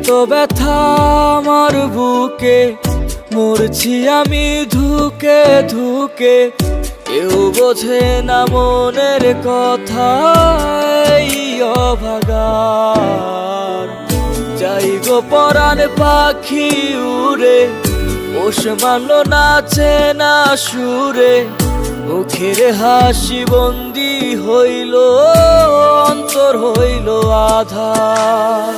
এত ব্যথা আমার বুকে, মরছি আমি ধুকে ধুকে। কেউ বোঝে না মনের কথা, এই অভাগার। যাই গো পরাণ পাখি উড়ে, পোষ মানল নাচে না সুরে। মুখের হাসি বন্দি হইল, অন্তর হইল আধার।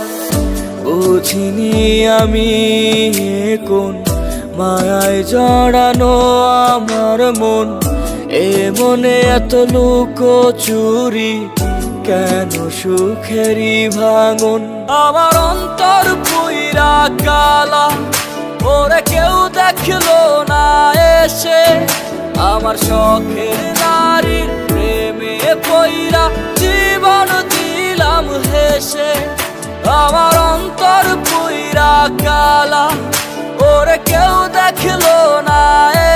বুঝিনি আমি কোন মায়ায় জড়ানো আমার মন। এ মনে এত লুকোচুরি, কেন সুখেরই ভাঙন। আমার অন্তর পুইরা কালা, ওরে কেউ দেখলো না এসে। আমার শখের নারীর প্রেমে পইরা জীবন দিলাম হেসে। আমার অন্তর পুইরা কালা, ওরে কেউ দেখলো না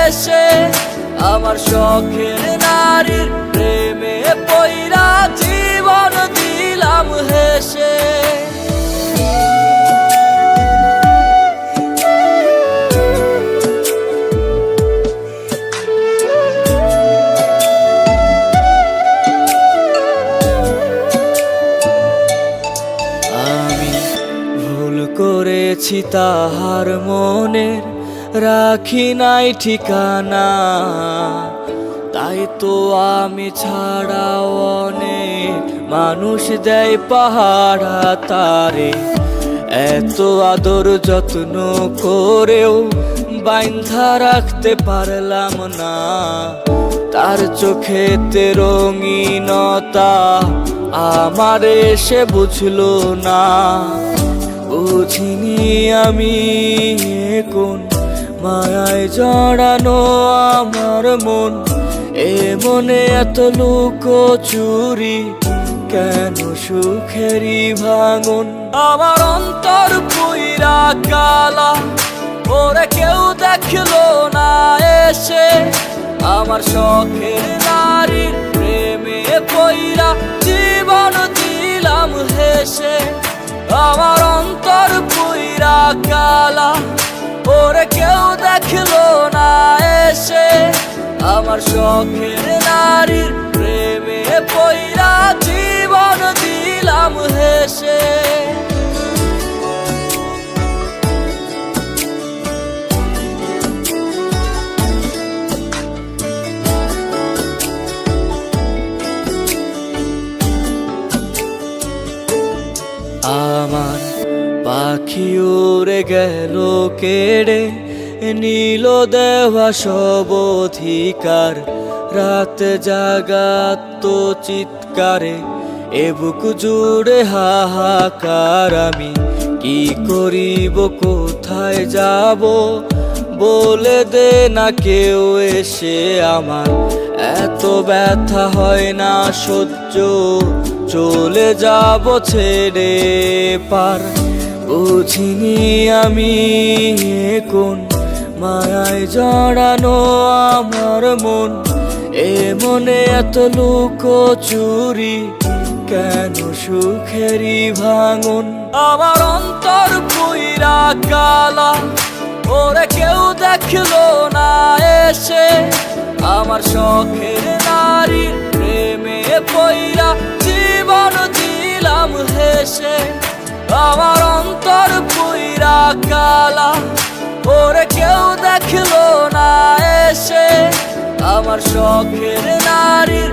এসে। আমার শখের নারীর প্রেমে পইরা জীবন দিলাম হেসে। করেছি তাহার মনের, রাখি নাই ঠিকানা। তাই তো আমি ছাড়াও অনেক মানুষ দেয় পাহারা তারে। এত আদর যত্ন করেও বাইন্ধা রাখতে পারলাম না। তার চোখেতে রঙিনতা আমারে সে বুঝলো না। বুঝিনি আমি কোন মায়ায় জড়ানো আমার মন। এ মনে এত লুকোচুরি, কেন সুখেরই ভাঙন। আমার অন্তর পুইরা কালা, ওরে কেউ দেখলো না এসে। আমার শখের নারীর প্রেমে পইরা জীবন দিলাম হেসে। আমার অন্তর পুইরা কালা, ওরে কেউ দেখলো না এসে। আমার শখের নারীর প্রেমে পইরা জীবন দিলাম হেসে। আমার পাখি উড়ে গেল কেড়ে, নীল দেওয়া সব অধিকার। রাত জাগাত চিৎকারে, এ বুক জুড়ে হাহাকার। আমি কি করিব, কোথায় যাব, বলে দে না কেউ এসে। আমার এত ব্যথা হয় না সহ্য, চলে যাব ছেড়ে পার। বুঝিনি আমি কোন মায়ায় জড়ানো আমার মন। এ মনে এত লুকোচুরি, কেন সুখেরই ভাঙন। আমার অন্তর পুইরা কালা, ওরে কেউ দেখলো না এসে। আমার শখের নারীর প্রেমে পইরা জীবন দিলাম হেসে। আমার অন্তর পুইরা কালা, ওরে কেউ দেখলো না এসে। আমার শখের নারীর